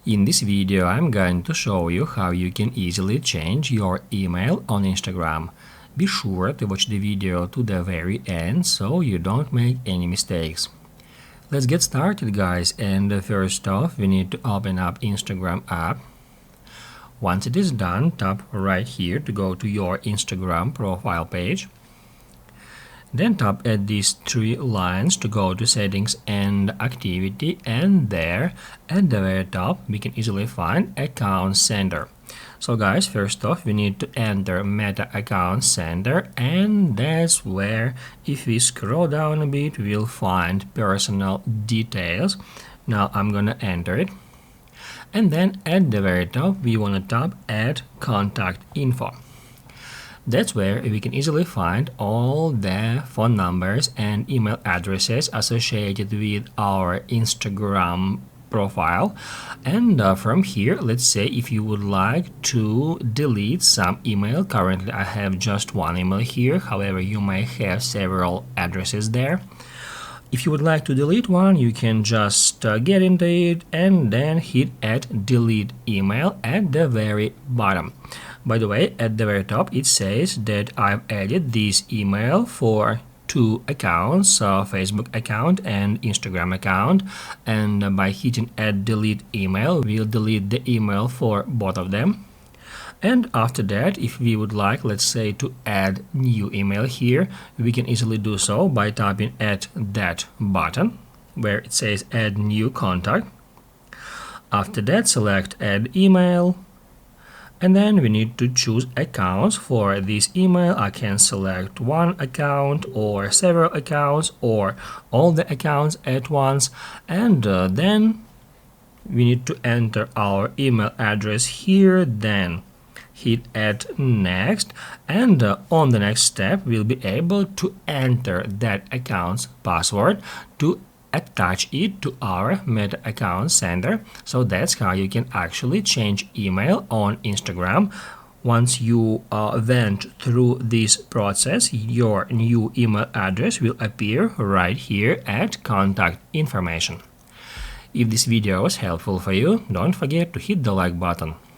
In this video, I'm going to show you how you can easily change your email on Instagram. Be sure to watch the video to the very end so you don't make any mistakes. Let's get started, guys, and first off we need to open up Instagram app. Once it is done, tap right here to go to your Instagram profile page. Then tap at these three lines to go to settings and activity, and there at the very top we can easily find account sender. So guys, first off we need to enter Meta account sender, and that's where, if we scroll down a bit, we'll find personal details. Now I'm gonna enter it, and then at the very top we want to tap add contact info. That's where we can easily find all the phone numbers and email addresses associated with our Instagram profile. And from here, let's say if you would like to delete some email. Currently I have just one email here, however you may have several addresses there. If you would like to delete one, you can just get into it and then hit add delete email at the very bottom. By the way, at the very top it says that I've added this email for two accounts, Facebook account and Instagram account, and by hitting add delete email we'll delete the email for both of them. And after that, if we would like, let's say, to add new email here, we can easily do so by tapping at that button where it says add new contact. After that, select add email, and then we need to choose accounts for this email. I can select one account or several accounts or all the accounts at once, and then we need to enter our email address here, then hit add next, and on the next step we'll be able to enter that account's password to attach it to our Meta account sender. So that's how you can actually change email on Instagram. Once you went through this process, your new email address will appear right here at contact information. If this video was helpful for you, don't forget to hit the like button.